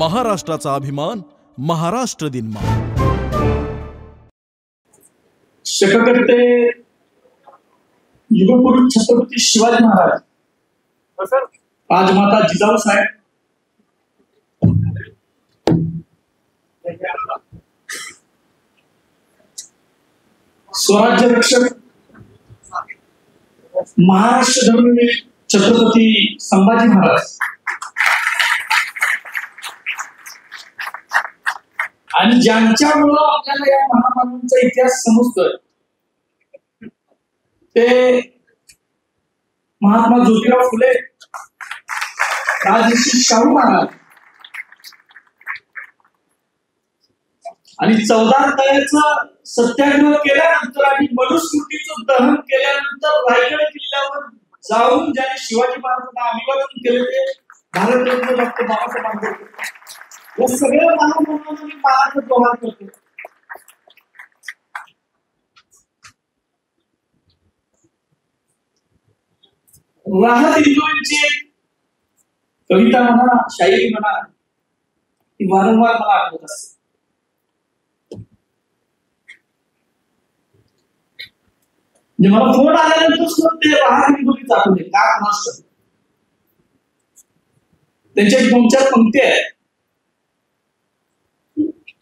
महाराष्ट्राचा अभिमान महाराष्ट्र दिन शककर्ते युगपुरुष छत्रपती शिवाजी महाराज, राजमाता जिजाऊ साहेब, स्वराज्य रक्षक महाराष्ट्र धर्मवीर छत्रपती संभाजी महाराज आणि ज्यांच्यामुळं आपल्याला या महामानवांचा इतिहास समजतोय ते महात्मा ज्योतिराव फुले, राजर्षी शाहू महाराज आणि 14 तळ्याचं सत्याग्रह केल्यानंतर आणि मनुस्मृतीचं दहन केल्यानंतर रायगड किल्ल्यावर जाऊन ज्यांनी शिवाजी महाराजांना अभिवादन केले ते भारतरत्न डॉक्टर बाबासाहेब आंबेडकर. या सगळ्या महामानवांनी महाराष्ट्र व्यवहार करतो. राहत इंदूरची एक कविता म्हणा, शायरी म्हणा, ती वारंवार मला आठवत असते. मला फोन आल्यानंतर सुद्धा ते राहत इंदूरीच आठवले का कोणास. त्यांच्या 2-4 पंक्ती आहेत.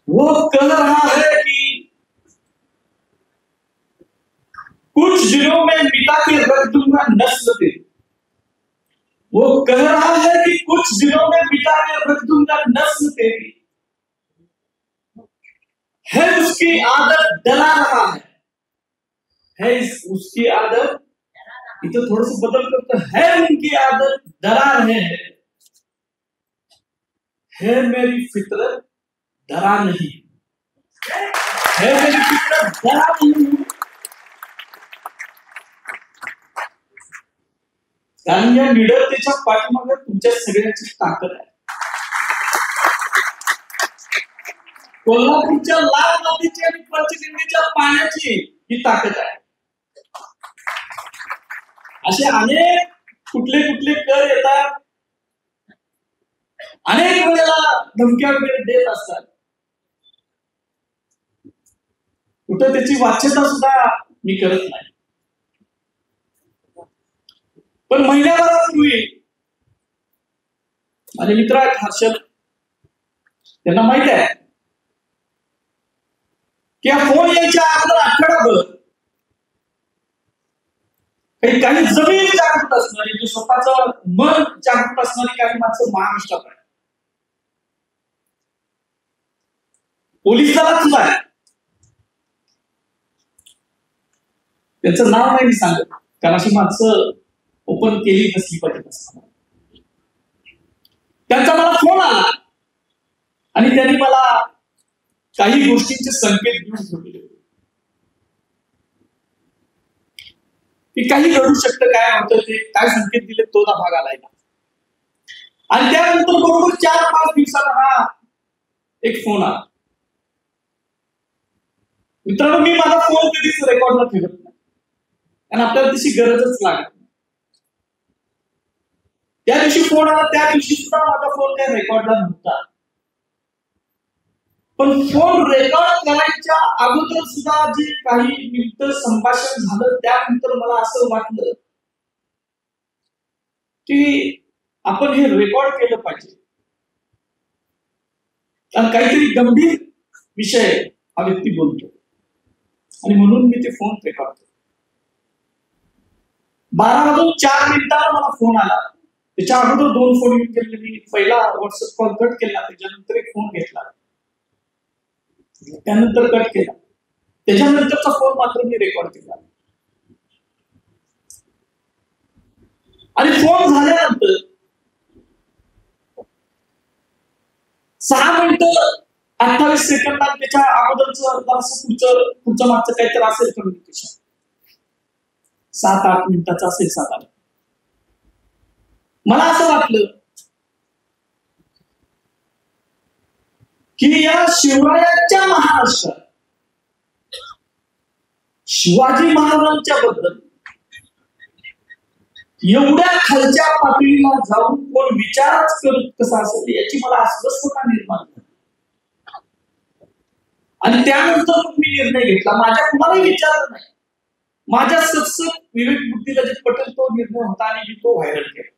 वो कह रहा है कि कुछ दिनों में मिटा के रख दूंगा नस्ल तेरी. वो कह रहा है कि कुछ दिनों में मिटा के रख दूंगा नस्ल तेरी. है उसकी आदत डरा रहा है उसकी आदत, इथं थोडस बदल करतो, है उनकी आदत डरा रहे हैं, है मेरी फितरत डरा नहीं, है मेरी फितरत डरा नहीं. कारण या निडरतेच्या पाठीमागे तुमच्या सगळ्यांची ताकद आहे. कोल्हापूरच्या लाल नदीची आणि पंचगंगेच्या पाण्याची ही ताकद आहे. असे अनेक कुठले कुठले कर येतात, अनेक वेळेला धमक्या वगैरे देत असतात. कुठं त्याची वाच्यता सुद्धा मी करत नाही. पण महिन्याभरापूर्वी माझे मित्र आहेत हर्षद, त्यांना माहित आहे की फोन यायच्या अगोदर आठवडाभर काही जमीन जागृत असणारी, जे स्वतःच मन जागृत असणारी काही माणसं महाराष्ट्रात आहे. पोलीस दलात सुद्धा आहे. त्यांचं नाव नाही मी सांगत, कारण अशी माणसं ओपन केली नसली पाहिजे. त्यांचा मला फोन आला आणि त्यांनी मला काही गोष्टींचे संकेत देऊन ठेवले की काही घडू शकतं, काय होतं ते, काय संकेत दिले तो ना भाग आलाय. आणि त्यानंतर बरोबर 4-5 दिवसात हा एक फोन आला. मित्रांनो, मी माझा फोन कधीच रेकॉर्डला ठेवत नाही, कारण आपल्याला तशी गरजच लागत नाही. त्या दिवशी फोन आला, त्या दिवशी सुद्धा माझा फोन काही रेकॉर्डला नव्हता. पण फोन रेकॉर्ड करायच्या अगोदर सुद्धा जे काही मिनिटं संभाषण झालं त्यानंतर मला असं वाटलं की आपण हे रेकॉर्ड केलं पाहिजे, कारण काहीतरी गंभीर विषय हा व्यक्ती बोलतो. आणि म्हणून मी ते फोन रेकॉर्ड केले. 12:04 मला फोन आला. त्याच्या अगोदर 2 फोन केले मी. पहिला व्हॉट्सअप कॉल कट केला, त्याच्यानंतर एक फोन घेतला, त्यानंतर कट केला, त्याच्यानंतरचा फोन मात्र मी रेकॉर्ड केला. आणि फोन झाल्यानंतर 6 मिनिटं 28 सेकंदात त्याच्या अगोदरचं पुढचं मागचं काहीतरी असेल कम्युनिकेशन, 7-8 मिनिटाचं असेल, 7-8. मला असं वाटलं की या शिवरायांच्या महाराष्ट्रात शिवाजी महाराजांच्या बद्दल एवढ्या खालच्या पातळीला जाऊन कोण विचारच करत कसा असेल याची मला अस्वस्थता निर्माण झाली. आणि त्यानंतर मी निर्णय घेतला. माझ्या कुणालाही विचारलं नाही. माझ्या सत्सक विवेक बुद्धीला जे पटेल तो निर्णय होता आणि मी तो व्हायरल केला.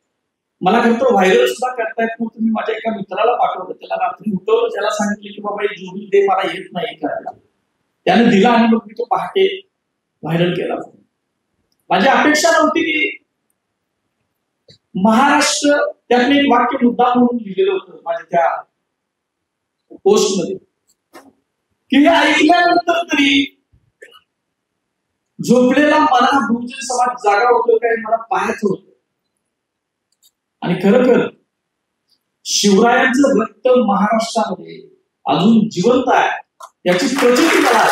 मला नंतर व्हायरल सुद्धा करता येत नव्हतं. मी माझ्या एका मित्राला पाठवलं, त्याला रात्री उठवलं, त्याला सांगितलं की बाबा हे जोडून दे, मला येत नाही करायला. त्याने दिला आणि मग मी तो पहाटे व्हायरल केला. माझी अपेक्षा नव्हती की महाराष्ट्र, त्यातले एक वाक्य मुद्दा म्हणून लिहिलेलं होतं माझ्या त्या पोस्टमध्ये, की हे ऐकल्यानंतर तरी झोपलेला मला बहुजन समाज जागा होतो काय मला पाहायचं होतं. आणि खरोखर शिवरायांचं रक्त महाराष्ट्रामध्ये अजून जिवंत आहे याची प्रचिती मला आहे.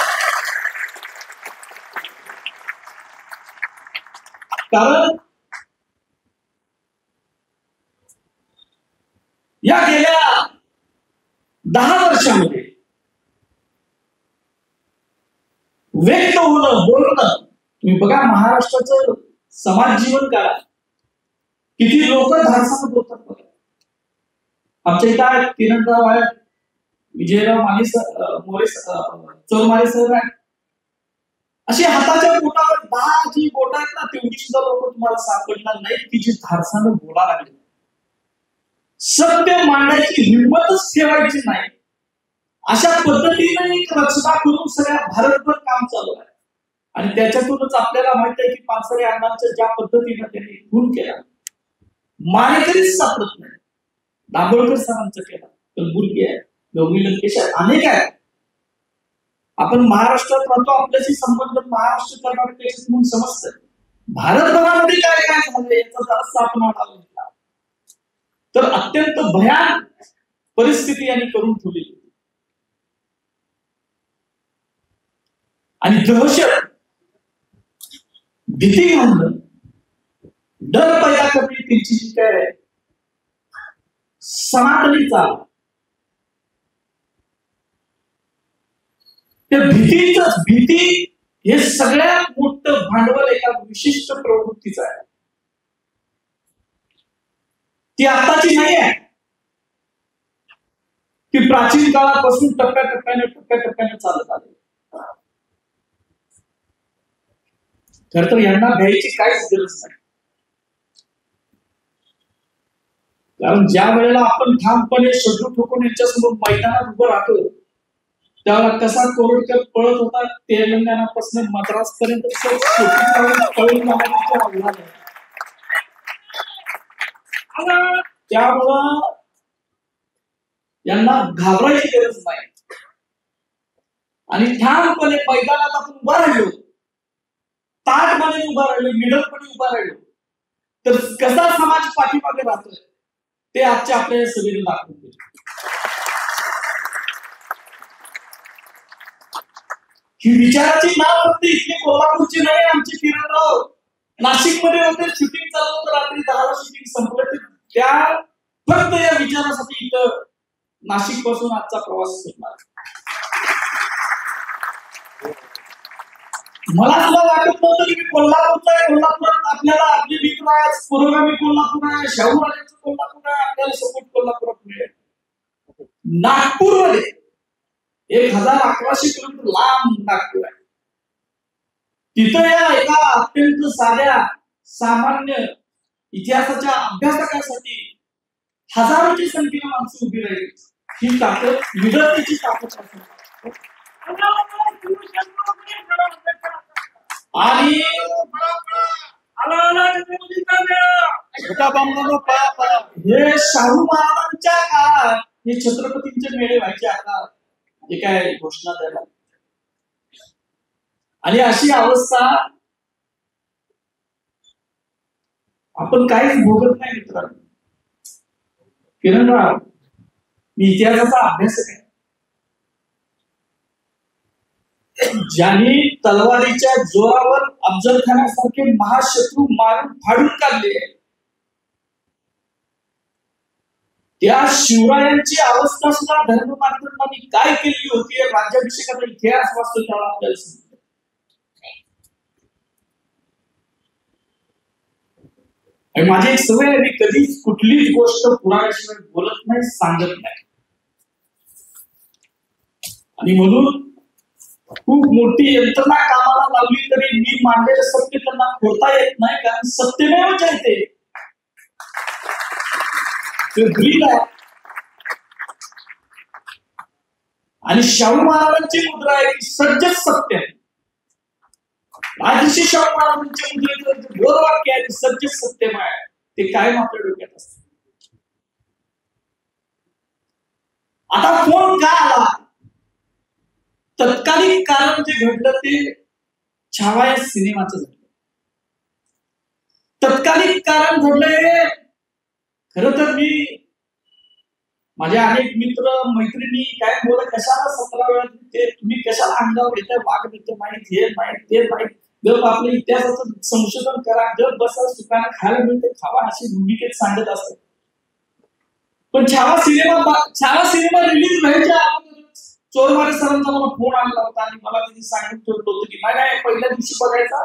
कारण या गेल्या 10 वर्षामध्ये व्यक्त होणं, बोलणं, तुम्ही बघा महाराष्ट्राचं समाज जीवन करा, किती लोक धाडसानं बोलतात बघा. आमच्या इथं किरणराव आहेत, विजयराव माने सर, मोरे चौमारे सर आहेत. अशी हाताच्या बोटावर 10 जी बोट आहेत ना, तेवढी सुद्धा लोक तुम्हाला सापडणार नाहीत की जी धाडसानं बोला लागले. सत्य मांडायची हिंमतच ठेवायची नाही, अशा पद्धतीने एक रचना करून सगळ्या भारतभर काम चालू आहे. आणि त्याच्यातूनच आपल्याला माहित आहे की पानसरे अण्णांच्या ज्या पद्धतीने त्यांनी खून केला, मारेकरीच सापडत नाही. दाभोळकर सरांचं केला, कलबुर्गी आहे, गौरी लंकेश आहे, अनेक आहेत. आपण महाराष्ट्रात राहतो, आपल्याशी संबंध महाराष्ट्र कर्नाटक म्हणून समजतंय. भारतभरामध्ये काय काय झालं याचा जरासा आपण आढावा घेतला तर अत्यंत भयान परिस्थिती यांनी करून ठेवली. आणि दहशत, भीती घालणं, डर पैदा करणे त्यांची जी काय सनातनी चाल, त्या भीती हे सगळ्यात मोठं भांडवल एका विशिष्ट प्रवृत्तीचं आहे. ती आताची नाही आहे, ती प्राचीन काळापासून टप्प्याटप्प्याने चालत आली. खर तर यांना भ्यायची काहीच गरज नाही. कारण ज्या वेळेला आपण ठामपणे शत्रू ठोकून यांच्यासमोर मैदानात उभं राहतो, त्यावेळेला कसा कोरोडकर पळत होता तेलंगणापासून मद्रास पर्यंत त्यामुळं यांना घाबरायची गरज नाही. आणि ठामपणे मैदानात आपण उभा राहिलो, ताटपणे उभा राहिलो, निडरपणे उभा राहिलो, तर कसा समाज पाठीमागे राहतोय ते आजच्या आपल्या सभेने दाखवून दिले. ही विचाराची नाव फक्त इथली कोल्हापूरची नाही, आमची किरणराव नाशिक मध्ये होते, शूटिंग चालू होतं, रात्री 10ला शूटिंग संपलं. त्या फक्त या विचारासाठी इथं नाशिक पासून आजचा प्रवास करणार. मला सुद्धा वाटत नव्हतं की मी कोल्हापूरचा आहे. कोल्हापुरात आपल्याला आपली मित्र आहे, पुरोगामी कोल्हापूर आहे, शाहू राजांचं कोल्हापूर आहे, आपल्याला सपोर्ट कोल्हापुरात मिळेल. नागपूरमध्ये 1100 किलोमीटर लांब नागपूर आहे. तिथं या एका अत्यंत साध्या सामान्य इतिहासाच्या अभ्यासकासाठी हजारोची संख्येने माणसं उभी राहिली. ही ताकद विदर्भाची ताकद आहे. आणि हे शाहू महाराजांच्या काळात हे छत्रपतींचे मेळे व्हायचे. आता जे काय घोषणा द्यायला, आणि अशी अवस्था आपण काहीच भोगत नाही मित्रांनो. किरणराव, मी इतिहासाचा अभ्यासक आहे. ज्यांनी तलवारीच्या जोरावर अफजल खानासारखे महाशत्रू मारून फाडून काढले, त्या शिवरायांची अवस्था सुद्धा धर्ममार्तंडांनी काय केली होती राज्याभिषेकाचा इतिहास वाचतो त्याला आपल्याला समजतं. माझी एक सवय आहे, मी कधीच कुठलीच गोष्ट पुराव्याशिवाय बोलत नाही, सांगत नाही. आणि म्हणून खूप मोठी यंत्रणा कामाला लावली तरी मी मांडलेलं सत्य त्यांना खोडता येत नाही, कारण सत्यमेव जयते ते ब्रीद आहे. आणि शाहू महाराजांची मुद्रा आहे की सज्जच सत्य. राजर्षी शाहू महाराजांच्या मुद्रेचं बोध वाक्य आहे सज्जच सत्यम आहे, ते कायम आपल्या डोक्यात असते. आता फोन का आला? तत्कालिक कारण जे घडलं ते छावा या सिनेमाचं घडलं. तत्कालिक कारण घडलंय. खरं तर मी माझ्या अनेक मित्र मैत्रिणी काय बोलत कशाला 17 वेळा ते तुम्ही कशाला अंगावर घेताय, वाघ मित्र माहित हे माहित ते माहित, जर आपल्या इतिहासाचं संशोधन करा, जर बसा सुखाने खायला मिळते खावा, अशी भूमिकेत सांगत असतात. पण छावा सिनेमा रिलीज व्हायच्या अगोदर चोरमारे सरांचा मला फोन आणला होता आणि मला त्यांनी सांगितलं होतं की नाही पहिल्या दिवशी बघायचा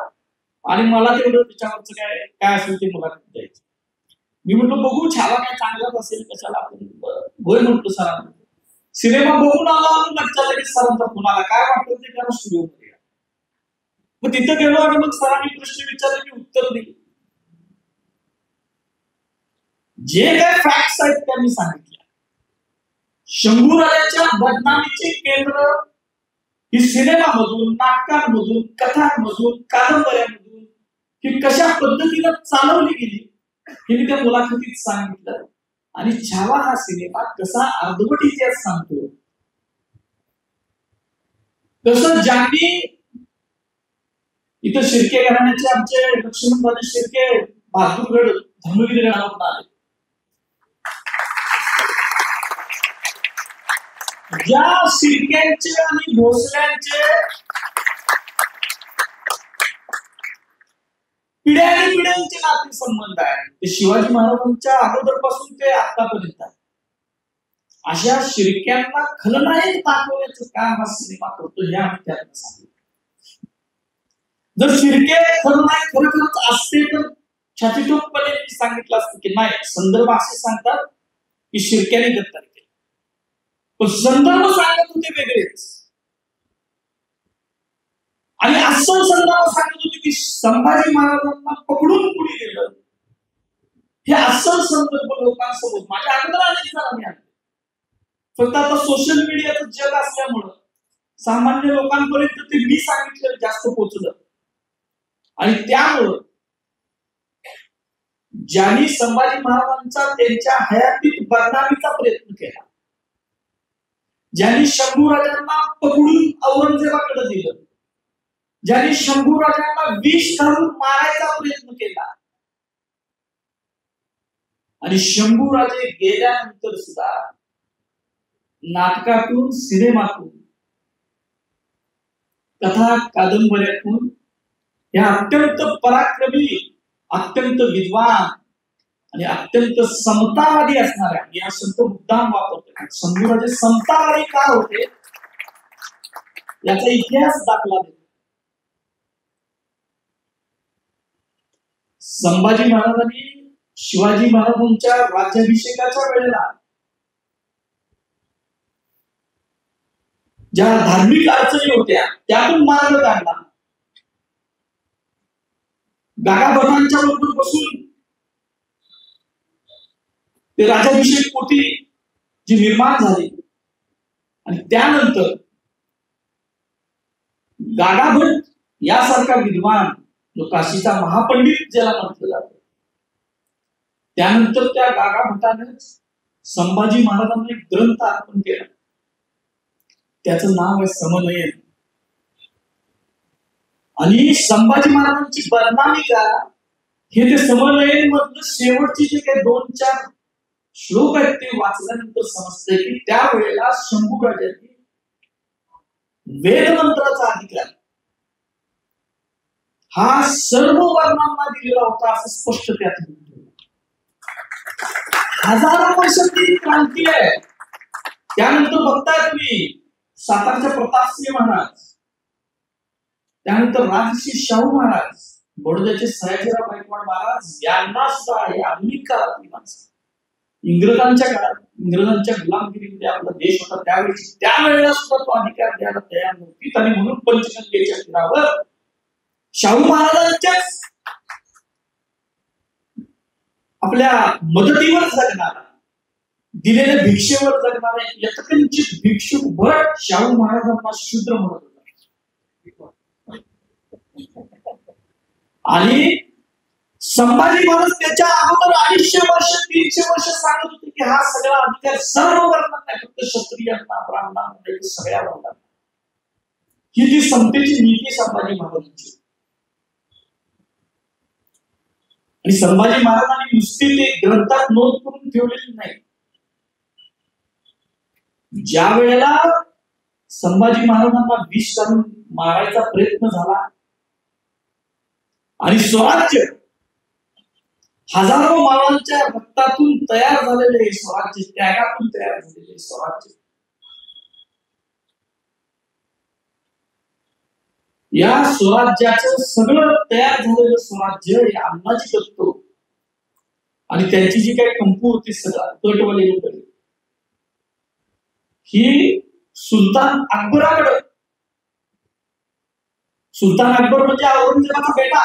आणि मला तेवढं त्याच्यावरचं काय असेल ते मुलाखत द्यायची. मी म्हटलं बघू छावा काय चांगलाच असेल, कशाला आपण होय म्हटलं सरांना. सिनेमा बघून आला आणि लक्षात लगेच सरांचा फोन आला, काय वाटतं ते करा स्टुडिओमध्ये. मग तिथं गेलो आणि मग सरांनी प्रश्न विचारले, मी उत्तर दिली. जे काय फॅक्ट्स आहेत त्या मी सांगितल्या. शंभूराजाच्या बदनामीचे केंद्र ही सिनेमामधून, नाटकांमधून, कथांमधून, कादंबऱ्यांमधून ही कशा पद्धतीनं चालवली गेली हे मी त्या मुलाखतीत सांगितलं. आणि छावा हा सिनेमा कसा अर्धवट इतिहास सांगतो, कसं ज्यांनी इथं शिर्के घराण्याचे आमचे लक्ष्मणराजे शिर्के बहादूरगड धर्मवीर गडावरून आले. ज्या शिर्क्यांचे आणि भोसल्यांचे पिढ्यानपिढ्यांचे नाते संबंध आहे, ते शिवाजी महाराजांच्या अगोदरपासून ते आतापर्यंत आहे. अशा शिर्क्यांना खलनायक दाखवण्याचं काम हा सिनेमा करतो, हे आम्ही त्यात सांगितलं. जर शिर्के खलनायक खरोखरच असते तर छातीटोपपणे सांगितलं असतं की नाही, संदर्भ असे सांगतात की शिर्क्याने गद्दारी केली, पण संदर्भ सांगत होते वेगळेच. आणि असं संदर्भ सांगत होते की संभाजी महाराजांना पकडून कुणी दिलं, हे असं संदर्भ लोकांसमोर माझ्या अगोदर अनेक जणांनी आणले. फक्त आता सोशल मीडियाचं जग असल्यामुळं सामान्य लोकांपर्यंत ते मी सांगितलं जास्त पोहोचलं. आणि त्यामुळं ज्यांनी संभाजी महाराजांचा त्यांच्या हयातीत बदनामीचा प्रयत्न केला, ज्यांनी शंभूराजांना पकडून औरंगजेबाकडे दिलं, ज्यांनी शंभूराजांना विष घालून मारायचा प्रयत्न केला, आणि शंभूराजे गेल्यानंतर सुद्धा नाटकातून, सिनेमातून, कथा कादंबऱ्यातून या अत्यंत पराक्रमी, अत्यंत विद्वान आणि अत्यंत समतावादी असणाऱ्या, या शब्द मुद्दाम वापरतो, शंभूराजे समतावादी का होते याचा इतिहास दाखला देतो. संभाजी महाराजांनी शिवाजी महाराजांच्या राज्याभिषेकाच्या वेळेला ज्या धार्मिक अडचणी होत्या त्यातून मार्ग काढला. गागाभटांच्या बरोबर बसून ते राज्याभिषेक पोटी जी निर्माण झाली, आणि त्यानंतर गागाभट यासारखा विद्वान जो काशीचा महापंडित ज्याला म्हटलं जातं, त्यानंतर त्या गागाभटाने संभाजी महाराजांना एक ग्रंथ अर्पण केला, त्याचं नाव आहे समनयन. आणि संभाजी महाराजांची बदनामी का, हे ते समनयन मधलं शेवटची जे काही 2-4 श्लोक आहेत ते वाचल्यानंतर समजतंय की त्यावेळेला शंभूराजांनी वेदमंत्राचा अधिकार हा सर्व वर्णांना दिलेला होता, असं स्पष्ट त्यात म्हणतो. हजारो वर्षांची क्रांती आहे. त्यानंतर बघताय तुम्ही सातारच्या प्रतापसिंह महाराज, त्यानंतर राजर्षी शाहू महाराज, बडोद्याचे सयाजीराव गायकवाड महाराज यांना सुद्धा हे आधुनिक काळातली माणसं, इंग्रजांच्या काळात, इंग्रजांच्या गुलामगिरीमध्ये आपला देश होता त्यावेळेला सुद्धा तो अधिकार द्यायला तयार नव्हती. आणि म्हणून पंचगंगेच्या तीरावर शाहू महाराजांच्याच आपल्या मदतीवर जगणारा, दिलेल्या भिक्षेवर जगणारा यत्किंचित भिक्षुक भट शाहू महाराजांना शूद्र म्हणत होता. आणि संभाजी महाराज त्याच्या अगोदर 250 वर्ष 300 वर्ष सांगत होते की हा सगळा अधिकार सर्व वर्णांना नाही, फक्त क्षत्रियांना, ब्राह्मणांना, सगळ्या वर्गांना. ही ती समतेची नीती संभाजी महाराजांची. आणि संभाजी महाराजांनी नुसती ते ग्रंथात नोंद करून ठेवलेली नाही. ज्या वेळेला संभाजी महाराजांना विष करून मारायचा प्रयत्न झाला आणि स्वराज्य हजारो मावळांच्या रक्तातून तयार झालेले स्वराज्य, त्यागातून तयार झालेले स्वराज्य, या स्वराज्याचं सगळं तयार झालेलं स्वराज्य हे अण्णाजी दत्तो आणि त्यांची जी काही कंपू होती सगळं कटवाले वगैरे, ही सुलतान अकबराकडे, सुलतान अकबर म्हणजे औरंगजेबाचा बेटा,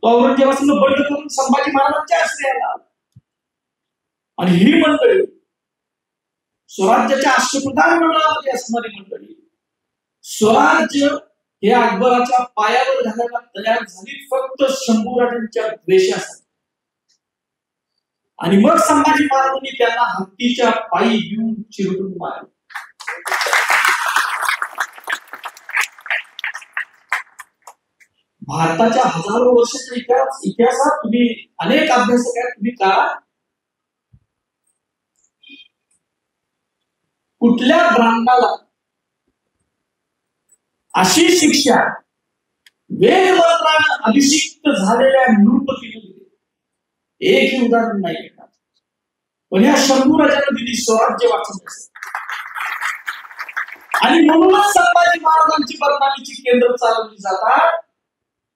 तो औरंगजेबासंग बंड करून संभाजी महाराजांच्या आश्रयाला. आणि ही मंडळी स्वराज्याच्या अष्टप्रधान मंडळामध्ये असणारी मंडळी स्वराज्य हे अकबराच्या पायावर घालायला तयार झाली फक्त शंभूराजांच्या द्वेषासाठी. आणि मग संभाजी महाराजांनी त्यांना हत्तीच्या पायी घेऊन चिरडून मारले. भारताच्या हजारो वर्षाच्या इतिहासात तुम्ही अनेक अभ्यासक आहेत, तुम्ही का कुठल्या ब्राह्मणाला अशी शिक्षा वेदमंत्राने अभिषिक्त झालेल्या नृपतीने दिली? एकही उदाहरण नाही भेटणार. पण या शंभूराजाने दिली स्वराज्य वाचवण्यासाठी. आणि म्हणूनच संभाजी महाराजांची बदनामीची केंद्र चालवली जातात,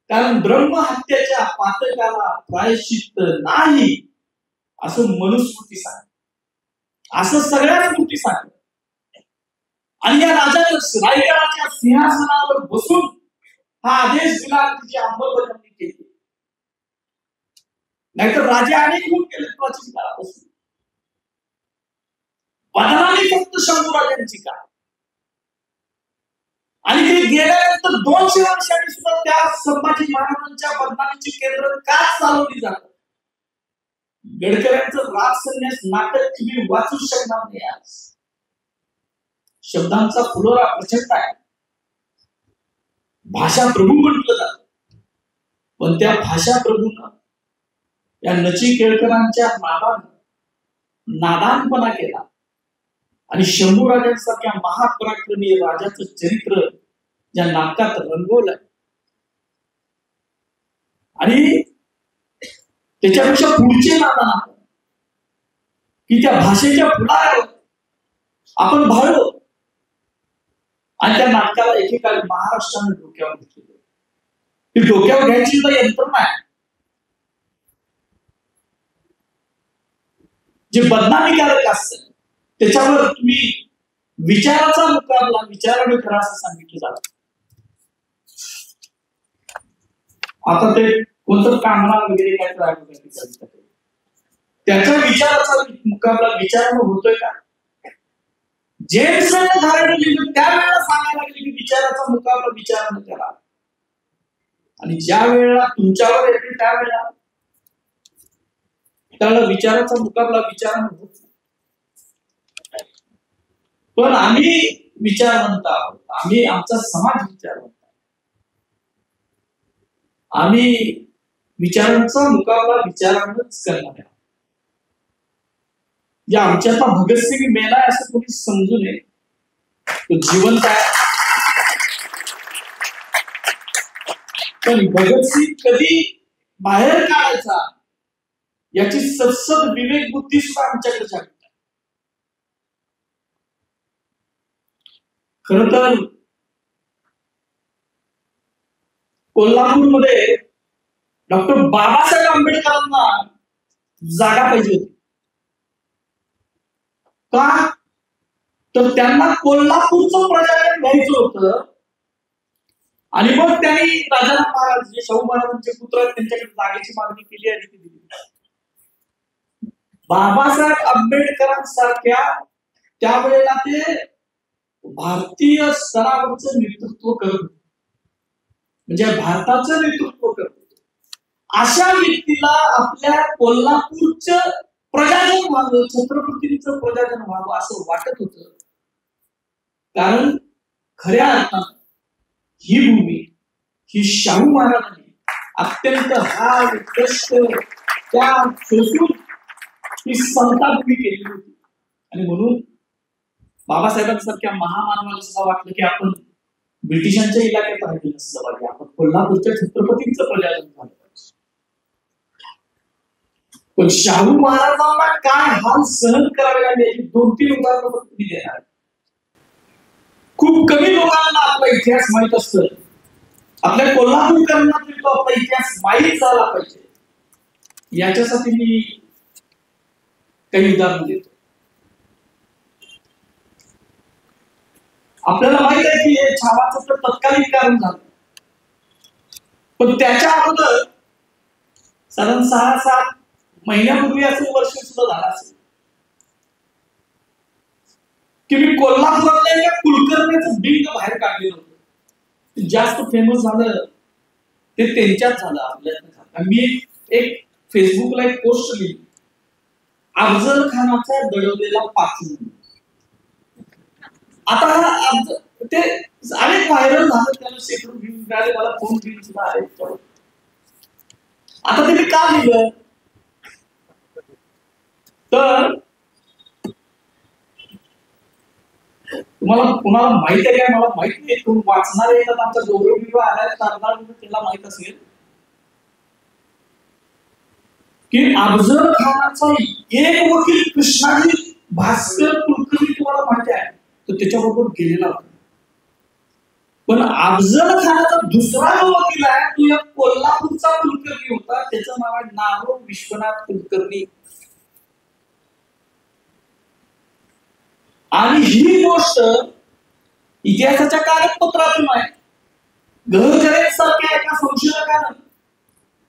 कारण ब्रह्महत्याच्या पातकाला प्रायश्चित्त नाही असं मनुस्मृती सांगते, असं सगळ्या स्मृती सांगते. आणि या राजाने रायगडाच्या सिंहासनावर बसून हा आदेश दिला आणि तिची अंमलबजावणी केली. नाहीतर राजे अनेक होऊन गेले प्राचीन काळापासून. बदनामी फक्त शंभूराजांची का? आणि ते गेल्यानंतर 200 वर्षांनी सुद्धा त्या संभाजी महाराजांच्या बदनामीची केंद्र का चालवली जातात? गडकऱ्यांचं राज संन्यास नाटक तुम्ही वाचू शकणार नाही. आज शब्दांचा फुलोरा प्रचंड आहे, भाषा प्रभू म्हटलं जात, पण त्या भाषा प्रभूनं या नची केळकरांच्या नादानपणा केला आणि शंभूराजांसारख्या महापराक्रमी राजाचं चरित्र ज्या नाटकात रंगवलंय. आणि त्याच्यापेक्षा पुढचे नादान की त्या भाषेच्या फुलावर आपण भाळलो आणि त्या नाटकाला एकेकाळी महाराष्ट्राने डोक्यावर घेतलेलं. ती डोक्यावर घ्यायची सुद्धा यंत्रणा आहे. जे बदनामीकारक असतं त्याच्यावर तुम्ही विचाराचा मुकाबला विचाराने करा असं सांगितलं जातं. आता ते कोणतं कामरा वगैरे काय करायचं, त्याच्या विचाराचा मुकाबला विचारानं होतोय का? जेम्सने धारण लिहिलं त्यावेळेला सांगायला लागले की विचाराचा मुकाबला विचारानं करा. आणि ज्या वेळेला तुमच्यावर येते त्यावेळेला त्याला विचाराचा मुकाबला विचारानं होत नाही. पण आम्ही विचारवंत आहोत, आम्ही आमचा समाज विचारवंत आहे. आम्ही विचारांचा मुकाबला विचारानंच करणार आहे. या आमच्यातला भगतसिंग मेलाय असं कोणी समजू नये. तो जिवंत आहे, पण भगतसिंग कधी बाहेर काढायचा याची सत्सद विवेक बुद्धी सुद्धा आमच्याकडे जागृत आहे. खर तर कोल्हापूरमध्ये डॉक्टर बाबासाहेब आंबेडकरांना जागा पाहिजे होती. का? तर त्यांना कोल्हापूरचं प्रजाजन घ्यायचं होतं आणि मग त्यांनी राजाराम महाराज जे शाहू महाराजांचे पुत्र आहेत त्यांच्याकडे जागेची मागणी केली आणि ती दिली. बाबासाहेब आंबेडकरांसारख्या त्यावेळेला ते भारतीय स्तरावरचं नेतृत्व करत होते, म्हणजे भारताचं नेतृत्व करत होते. अशा व्यक्तीला आपल्या कोल्हापूरचं प्रजाजन व्हावं, छत्रपतींचं प्रजाजन व्हावं असं वाटत होतं. कारण खऱ्या अर्थानं ही भूमी ही शाहू महाराजांनी अत्यंत हाल कष्ट त्या शोषून ही समता भूमी केली होती. आणि म्हणून बाबासाहेबांसारख्या महामानवाला सुद्धा वाटलं की आपण ब्रिटिशांच्या इलाक्यात राहिलं नसलं पाहिजे, आपण कोल्हापूरच्या छत्रपतींचं प्रजाजन झालं पाहिजे. पण शाहू महाराजांना काय हाल सहन करावे लागले याची 2-3 उदाहरणं फक्त मी देणार. खूप कमी लोकांना आपला इतिहास माहित असतं. आपल्या कोल्हापूरकरांना तरी तो आपला इतिहास माहीत झाला पाहिजे, याच्यासाठी मी काही उदाहरण देतो. आपल्याला माहित आहे की हे छावाचं तर तत्कालीन कारण झालं, पण त्याच्या अगोदर साधारण 6-7 महिन्यापूर्वी असं वर्ष सुद्धा झालं असेल की मी कोल्हापुरातल्या एका कुलकर्णीचं बिंग बाहेर काढलेलं होतं. जास्त फेमस झालं ते त्यांच्यात झालं, आपल्यात झालं. मी एक फेसबुकला एक पोस्ट लिहिली, अफजल खानाचा दडवलेला पाचू. आता ते अनेक व्हायरल झालं, त्याला शेकडो व्ह्यूज मिळाले, मला फोन बिल सुद्धा आले. आता ते मी का लिहिलं तर तुम्हाला कुणाला माहित आहे काय मला माहित नाही, तुम्ही वाचणारे येतात आमचा गौरव विवाह आलाय त्याला माहित असेल की अफजल खानाचा एक वकील कृष्णाजी भास्कर कुलकर्णी तुम्हाला माहिती आहे, तो त्याच्याबरोबर गेलेला होता. पण अफजल खानाचा दुसरा जो वकील आहे तो या कोल्हापूरचा कुलकर्णी होता, त्याचं नाव आहे नारो विश्वनाथ कुलकर्णी. आणि ही गोष्ट इतिहासाच्या कागदपत्रातून आहे. गहकरे सारख्या एका संशोधकानं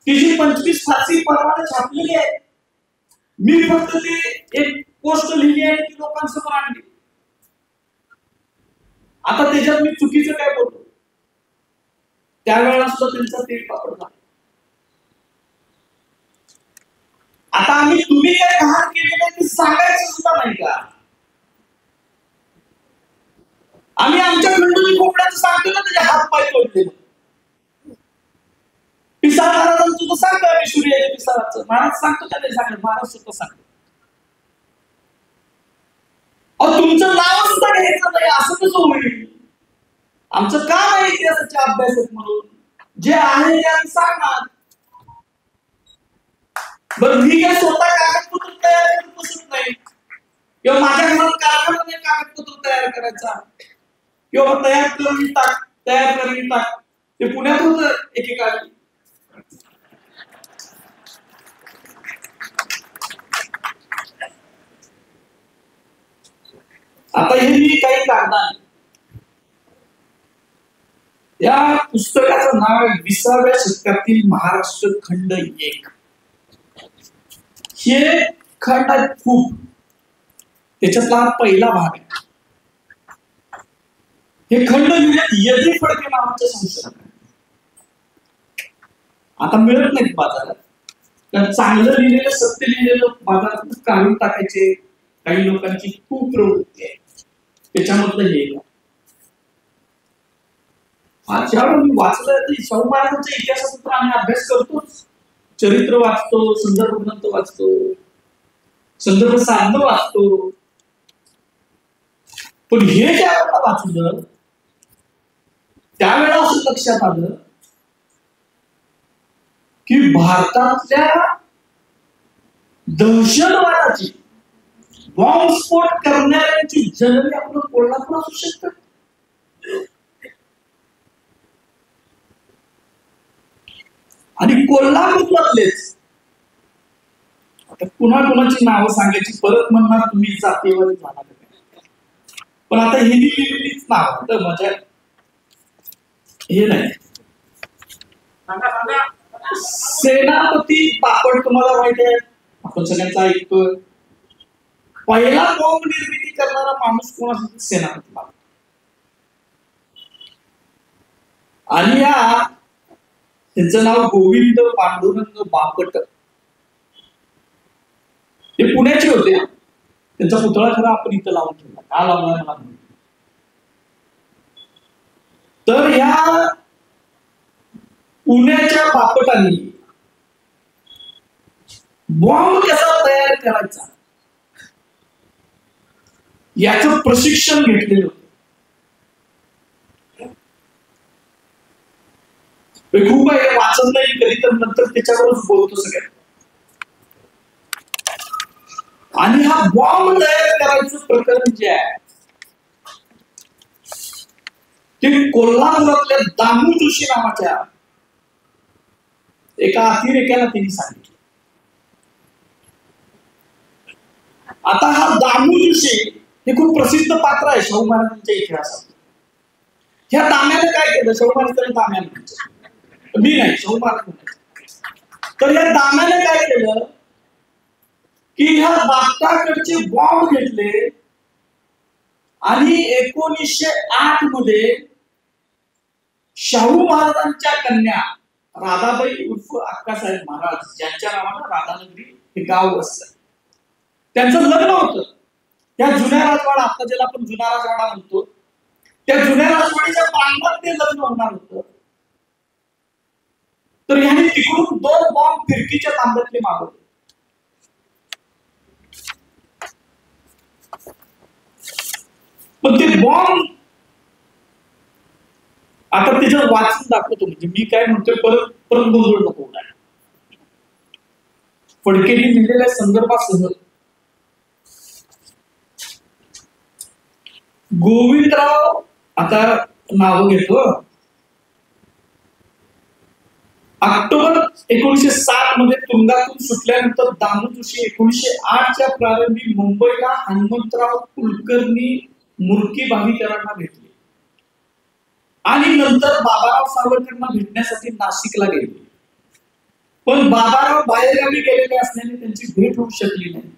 तिची 25 फारसी परवाने छापलेली आहे. मी फक्त ती एक पोस्ट लिहिली आणि ती लोकांसमोर आणली. आता त्याच्यात मी चुकीचं काय बोलतो, त्यावेळेला सुद्धा त्यांचा तेल वापरला. आता आम्ही तुम्ही काय घाण केलेलं ते सांगायचं सुद्धा नाही का? आम्ही आमच्या खंडोली कोपड्याचं सांगतो ना, त्याचे हात पाय तोडले. पिसाळ महाराजांचं तो सांगतो आम्ही, सूर्याच्या पिसाळाचं महाराज सांगतो का नाही सांगत, महाराज सुद्धा सांगतो. तुमचं नाव सुद्धा घ्यायचं नाही असं कसं होईल? आमचं काम आहे इतिहासाचे अभ्यासक म्हणून, जे आहे ते आम्ही सांगणार. बरं मी काय स्वतः कागदपत्र तयार करत बसत नाही, किंवा माझ्या घरात कारखान्याने कागदपत्र तयार करायचा किंवा तयार करून टाक ते पुण्यात होतं एकेकाळी. आता हे मी काही काढणार. या पुस्तकाचं नाव आहे 20व्या शतकातील महाराष्ट्र खंड 1. हे खंड आहेत खूप, त्याच्यातला पहिला भाग आहे. हे खंड लिहिण्यात यदी फडके नावाचे संशोधक आहे. आता मिळत नाहीत बाजारात, कारण चांगलं लिहिलेलं सत्य लिहिलेलं बाजारात काढून टाकायचे काही लोकांची खूप प्रवृत्ती आहे. त्याच्यामधलं हे ज्यावेळी मी वाचलं शाहू महाराजांच्या इतिहासाचा तर आम्ही अभ्यास करतोच, चरित्र वाचतो, संदर्भ ग्रंथ वाचतो, संदर्भ साधनं वाचतो. पण हे ज्यावेळेला वाचलं त्यावेळेला असं लक्षात आलं की भारतातल्या दहशतवादाची, बॉम्बस्फोट करणाऱ्यांची जननी आपलं कोल्हापूर असू शकतं. आणि कोल्हापूरमधलेच, आता पुन्हा कुणाची नावं सांगायची, परत म्हणणार तुम्ही जातीवर जाणार, पण आता हे लिहिलेलीच नाव तर मजा हे नाही. सेनापती बापट तुम्हाला माहिती आहे, आपण सगळ्यांचा ऐकतोय. पहिला बॉम्ब निर्मिती करणारा माणूस कोण असेल? सेनापती बापट. आणि या त्यांचं नाव गोविंद पांडुरंग बापट. ते पुण्याचे होते. त्यांचा पुतळा खरा आपण इथं लावून ठेवला. का लावणार मला माहिती. तर ह्या पुण्याच्या बापटांनी बॉम्ब कसा तयार करायचा याचं प्रशिक्षण घेतलेलं होतं. खूप आहे, वाचत नाही कधी, तर नंतर त्याच्यावरच बोलतो सगळ्यात. आणि हा बॉम्ब तयार करायचं प्रकरण जे आहे ते कोल्हापुरातल्या दामू जोशी नावाच्या एका अतिरेक्याला त्यांनी सांगितलं. आता हा दामू जोशी हे खूप प्रसिद्ध पात्र आहे शाहू महाराजांच्या इतिहासात. ह्या दाम्याने काय केलं? शाहू महाराजांनी दाम्याने म्हणायचं, मी नाही, शाहू महाराज म्हणायचं. तर या दाम्याने काय केलं की ह्या बापटाकडचे बॉम्ब घेतले आणि 1908 मध्ये शाहू महाराजांच्या कन्या राधाबाई उर्फ अक्कासाहेब महाराज, ज्यांच्या नावानं राधानगरी हे गाव असतं, त्यांचं लग्न होतं. त्या जुन्या राजवाडा, आता ज्याला आपण जुना राजवाडा म्हणतो, त्या जुन्या राजवाड्याच्या प्रांगणात ते लग्न होणार होतं. तर ह्याने तिकडून 2 बॉम्ब फिरकीच्या तांब्यातले मागवले. पण ते बॉम्ब आता त्याच्यात वाचून दाखवतो. म्हणजे मी काय म्हणतोय, परत गोंधळ नको होणार. फडकेंनी लिहिलेल्या संदर्भासह गोविंदराव, आता नाव घेतो, ऑक्टोबर 1907 मध्ये तुरुंगातून सुटल्यानंतर दामू जोशी 1908 च्या प्रारंभी मुंबईला हनुमंतराव कुलकर्णी मूर्ती भाविकरांना भेटले आणि नंतर बाबाराव सावरकरांना भेटण्यासाठी नाशिकला गेले. पण बाबाराव बाहेरगावी गेलेले असल्याने त्यांची भेट होऊ शकली नाही.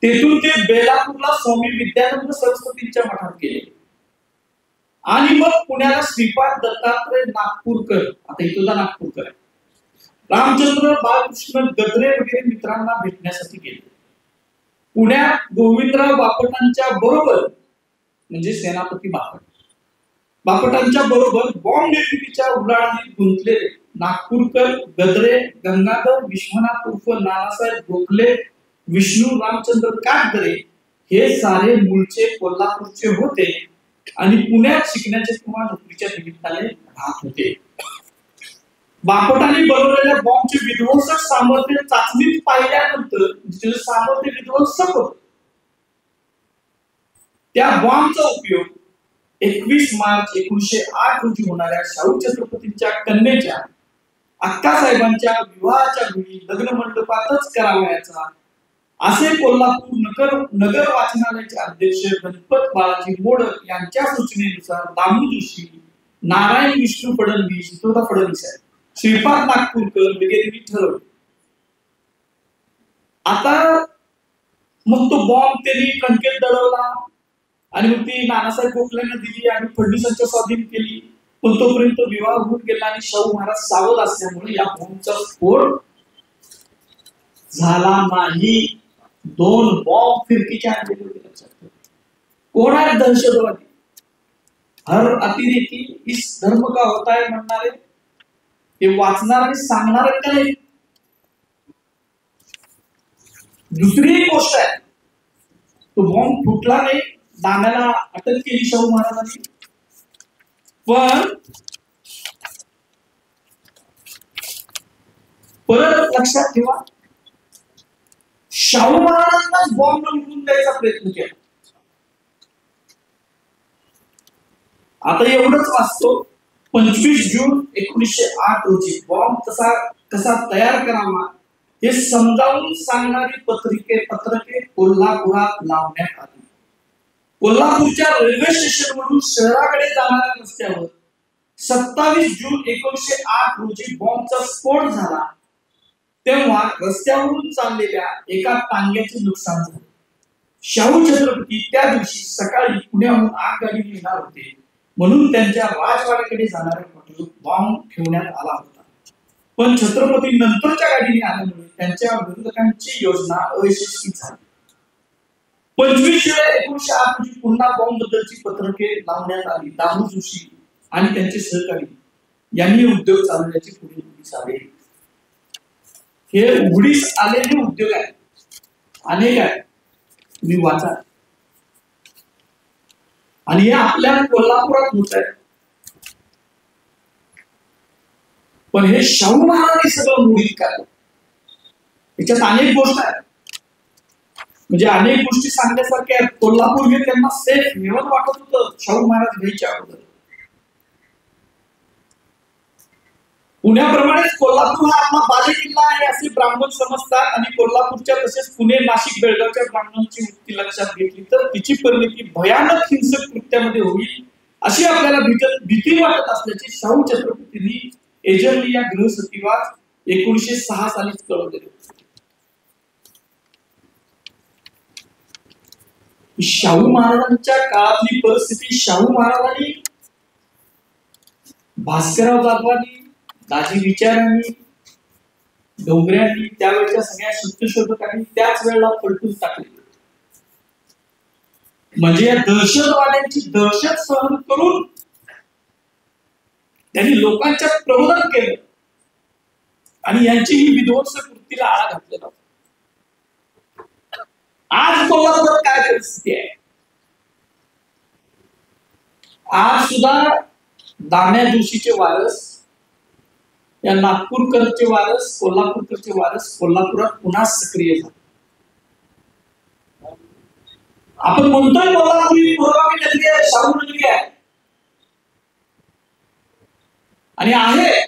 तेथून ते बेलापूरला स्वामी विद्यानंद सरस्वतींच्या मठात गेले आणि मग पुण्याला श्रीपाद दत्तात्रय नागपूरकर, आता इथं नागपूरकर आहे, रामचंद्र बाळकृष्ण गद्रे वगैरे मित्रांना भेटण्यासाठी गेले. पुण्यात गोविंदराव बापटांच्या बरोबर, म्हणजे सेनापती बापटांच्या बरोबर बॉम्ब निर्मितीच्या उलाढालीत गुंतलेले नागपूरकर, गद्रे, गंगाधर विश्वनाथ उर्फ नानासाहेब गोखले, विष्णू रामचंद्र काटकरे हे सारे मूळचे कोल्हापूरचे होते आणि पुण्यात शिकण्याच्या किंवा नोकरीच्या निमित्ताने राहत होते. बापटांनी बनवलेल्या बॉम्बचे विध्वंसक सामर्थ्य चाचणीत पाहिल्यानंतर त्याचं सामर्थ्य विध्वंसक होत. त्या बॉम्बचा उपयोग 21 मार्च 1908 रोजी होणाऱ्या शाहू छत्रपतींच्या कन्येच्या अक्कासाहेबांच्या विवाहाच्या वेळी लग्न मंडपातच करावयाचा, असे कोल्हापूर नगर वाचनालयाचे अध्यक्ष गणपत बाळाजी मोडक यांच्या सूचनेनुसार दामू जोशी, नारायण विष्णू फडणवीस, फडणवीस श्रीपाद नागपूरकर वगैरे ठरवले. आता मग तो बॉम्ब त्यांनी कणकेत दडवला आणि मग ती नानासाहेब गोखलेंना दिली आणि फडणवीसांच्या स्वाधीन केली. पण तोपर्यंत विवाह होऊन गेला आणि शाहू महाराज सावध असल्यामुळे या बॉम्बचा स्फोट झाला नाही. 2 बॉम्ब फिरकीच्या आणलेले होते. लक्षात ठेवा, कोण आहे दहशतवादी? हर अतिरेकी इस धर्म का होता है म्हणणारे हे वाचणार आणि सांगणार का नाही. दुसरी एक गोष्ट आहे, तो बॉम्ब फुटला नाही, दाम्याला अटक केली शाहू महाराजांनी. पण परत लक्षात ठेवा, शाहू महाराजांना बॉम्ब उडवून द्यायचा प्रयत्न केला. आता एवढंच वाचतो, 25 जून 1908 रोजी बॉम्ब कसा तयार करावा हे समजावून सांगणारी पत्रके कोल्हापुरात लावण्यात आली. कोल्हापूरच्या रेल्वे स्टेशनवरून शहराकडे जाणाऱ्या रस्त्यावर 27 जून 1908 रोजी बॉम्बचा स्फोट झाला. तेव्हा रस्त्यावरून चाललेल्या एका टांग्याचे नुकसान झाले. शाहू छत्रपती त्या दिवशी सकाळी पुण्याहून आगगाडीने येणार होते, म्हणून त्यांच्या राजवाड्याकडे जाणाऱ्या वाटेवर बॉम्ब ठेवण्यात आला होता. पण छत्रपती नंतरच्या गाडीने आल्यामुळे त्यांच्या विरोधकांची योजना अयशस्वी झाली. 25 जुलै 1908 रोजी पुन्हा बॉम्ब बद्दलची पत्रके लावण्यात आली. दामू जोशी आणि त्यांचे सहकारी यांनी उद्योग चालवण्याचे पुढे उघडीस आले. हे उघडीस आलेले उद्योग आहेत, अनेक आहेत, तुम्ही वाचा. आणि हे आपल्या कोल्हापुरात होत आहे. पण हे शाहू महाराजांनी सगळं मोडीत काढलं. याच्यात अनेक गोष्टी आहेत, म्हणजे अनेक गोष्टी सांगण्यासारख्या आहेत. कोल्हापूर हे त्यांना सेफ हेवन वाटत होतं शाहू महाराज घ्यायच्या अगोदर. पुण्याप्रमाणेच कोल्हापूर हा आपला बाले किल्ला आहे असे ब्राह्मण समजतात. आणि कोल्हापूरच्या तसेच पुणे, नाशिक, बेळगावच्या ब्राह्मणांची वृत्ती लक्षात घेतली तर तिची परिणती भयानक हिंसक कृत्यामध्ये होईल अशी आपल्याला भीती वाटत असल्याचे शाहू छत्रपतींनी एजरली या गृहसचिवास 1906 सालीच कळवले. शाहू महाराजांच्या काळातली परिस्थिती शाहू महाराजांनी, भास्करराव जाधवांनी, दाजी विचारांनी, डोंगऱ्यांनी, त्यावेळेच्या सगळ्या सत्यशोधकांनी त्याच वेळेला पलटून टाकली. म्हणजे या दहशतवाद्यांची दहशत सहन करून त्यांनी लोकांच्या प्रबोधन केलं आणि यांची ही विध्वंसक वृत्तीला आळा घातलेला. आज कोल्हापुरात काय परिस्थिती आहे? आज सुद्धा दाम्या जोशीचे वारस, या नागपूरकरचे वारस, कोल्हापूरकरचे वारस कोल्हापुरात पुन्हा सक्रिय झाले. आपण म्हणतोय कोल्हापुरी पुरोगामी नगरी आहे, शाहू नगरी आहे, आणि आहे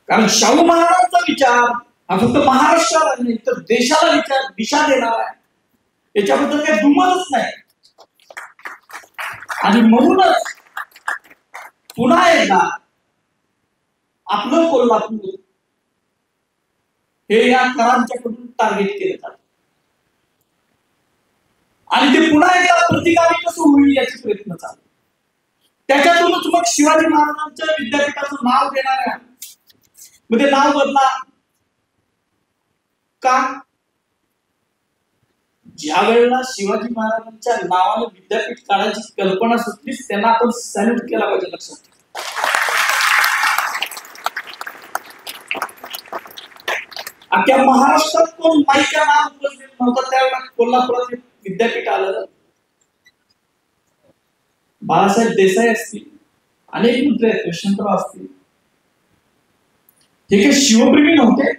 कारण शाहू महाराजांचा विचार हा फक्त महाराष्ट्राला नाही तर देशाला दिशा देणार आहे, याच्याबद्दल काही दुमतच नाही. आणि म्हणूनच पुन्हा एकदा आपलं कोल्हापूर हे या करांच्याकडून टार्गेट केले जात आणि ते पुन्हा एकदा प्रतिगामी कसं होईल याचे प्रयत्न चालू. त्याच्यातूनच मग शिवाजी महाराजांच्या विद्यापीठाचं नाव देणाऱ्या मध्ये नाव बदला का? ज्या वेळेला शिवाजी महाराजांच्या नावाने विद्यापीठ काढायची कल्पना सुचलीच त्यांना आपण सॅल्यूट केला पाहिजे. लक्षात ठेवा. अख्ख्या महाराष्ट्रात कोण माईच्या नाव उपस्थित नव्हता त्यावेळेला कोल्हापुरात विद्यापीठ आलं. बाळासाहेब देसाई असतील, अनेक मंत्री आहेत, यशवंतराव असतील, हे काही शिवप्रेमी नव्हते.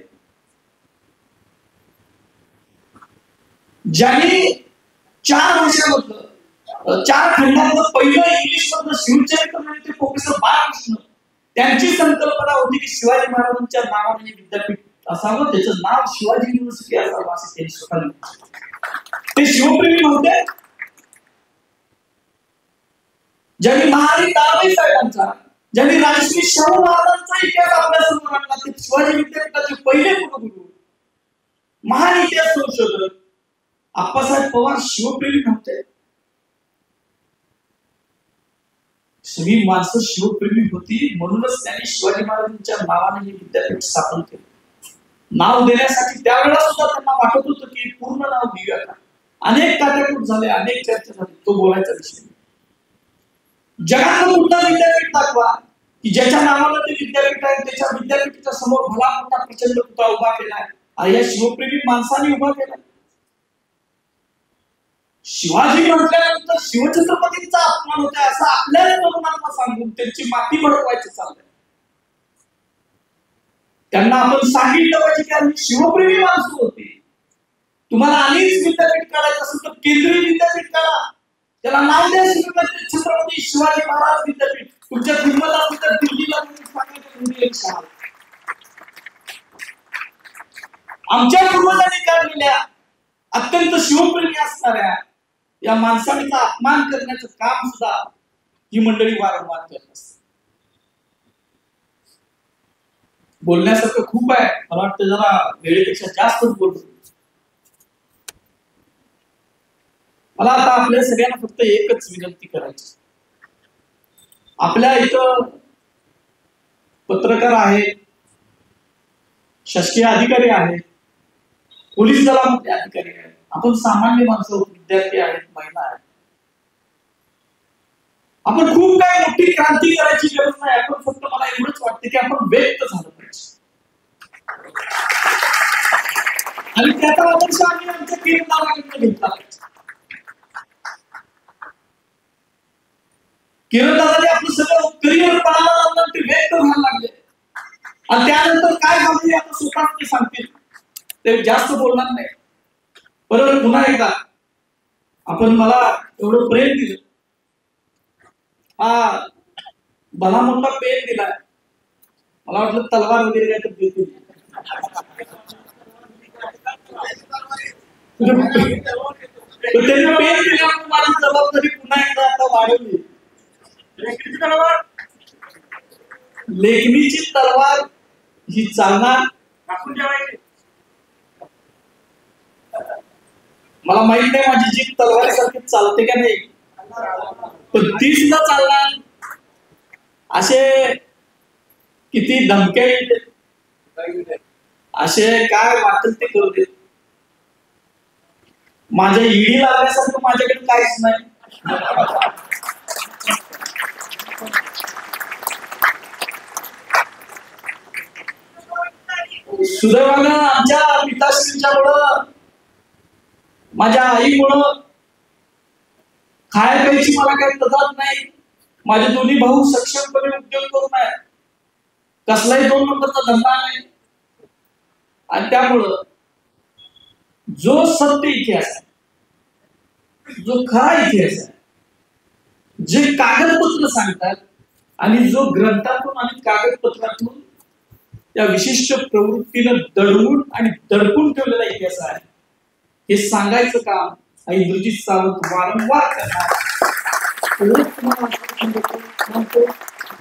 ज्यांनी 4 भाषांमधलं 4 खंडातलं पहिलं इंग्लिश मधलं शिवचरित्र म्हणजे प्रोफेसर बाळकृष्ण, त्यांची संकल्पना होती की शिवाजी महाराजांच्या नावाने विद्यापीठ असावं, त्याचं नाव शिवाजी युनिव्हर्सिटी असावं असे त्यांनी स्वतः. ते शिवप्रेमी नव्हते. ज्यांनी महारी दानवे साहेबांचा, ज्यांनी राजश्री शाहू महाराजांचा इतिहास आपल्यासमोर आणला, ते शिवाजी विद्यापीठाचे पहिले कुलगुरू, महान इतिहास संशोधक आप्पासाहेब पवार शिवप्रेमी नव्हते. सगळी माणसं शिवप्रेमी होती, म्हणूनच त्यांनी शिवाजी महाराजांच्या नावाने हे विद्यापीठ स्थापन केलं. नाव देण्यासाठी त्यावेळेला सुद्धा त्यांना वाटत होतं की पूर्ण नाव देऊया का. अनेक काट्याकूट झाले, अनेक चर्चा झाली, तो बोलायचा विषय. जगाला कुठला विद्यापीठ दाखवा की ज्याच्या नावानं ते विद्यापीठ आहे, त्याच्या विद्यापीठाच्या समोर भला मोठा प्रचंड पुतळा उभा केलाय, या शिवप्रेमी माणसाने उभा केला. शिवाजी म्हटल्यानंतर शिवछत्रपतींचा अपमान होता असं आपल्या तरुणांना सांगून त्यांची माती भडकवायची चाललंय. त्यांना आपण सांगितलं पाहिजे की आम्ही शिवप्रेमी माणसं होती. तुम्हाला अनेक विद्यापीठ काढायचं असेल तर केंद्रीय विद्यापीठ काढा, त्याला नाव द्या छत्रपती शिवाजी महाराज विद्यापीठ. तुमच्या हिंमत असली तर दिल्लीला सांगायचं एक शाळा आमच्या पूर्वजांनी काढलेल्या अत्यंत शिवप्रेमी असणाऱ्या या माणसाचा अपमान करण्याचं काम सुद्धा ही मंडळी वारंवार करत असते. बोलण्यासारखं खूप आहे, मला वाटतं जरा वेळेपेक्षा जास्तच बोलतो. मला आता आपल्या सगळ्यांना फक्त एकच विनंती करायची. आपल्या इथं पत्रकार आहेत, शासकीय अधिकारी आहेत, पोलीस दलामधले अधिकारी आहेत, आपण सामान्य माणसं, विद्यार्थी आहेत, महिला आहेत. आपण खूप काही मोठी क्रांती करायची गरज नाही. आपण फक्त मला एवढंच वाटतं की आपण व्यक्त झालं पाहिजे आणि त्याचा आदर्श आम्ही आमच्या किरणदारांकडून घेतला पाहिजे. किरणदारांनी आपलं सगळं करिअर पणाला लावलं, ते व्यक्त व्हायला लागले आणि त्यानंतर काय झालं हे आता स्वतःच ते सांगतील. ते जास्त बोलणार नाही. बरोबर, पुन्हा एकदा आपण मला एवढं प्रेम दिलं, हा भला मोठा पेन दिलाय, मला वाटलं तलवार वगैरे काय तर देतील. त्यांनी पेन दिल्यामुळे माझी जबाबदारी पुन्हा एकदा आता वाढवली. लेखणीची तलवार ही चालणार. मला माहित नाही माझी जीभ तलवारीसारखी चालते का नाही, पण ती सुद्धा चालणार. असे किती धमक्या येते, असे काय वाटेल ते करू देत. माझ्या ईडी लागण्यासारखं माझ्याकडे काहीच नाही. सुदैवानं आमच्या पिताश्रींच्यामुळं, माझ्या आईमुळं खाय प्यायची मला काही तदाद नाही. माझे दोन्ही भाऊ सक्षमपणे उद्योग करून आहेत, कसलाही 2 नंबरचा धंदा नाही. आणि त्यामुळं जो सत्य इतिहास आहे, जो खरा इतिहास आहे, जे कागदपत्र सांगतात आणि जो ग्रंथातून आणि कागदपत्रातून त्या विशिष्ट प्रवृत्तीनं दडवून आणि दडपून ठेवलेला इतिहास आहे, हे सांगायचं काम इंद्रजित सावंत वारंवार करणार.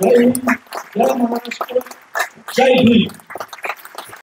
जय हिंद, जय महाराष्ट्र, जय भीम.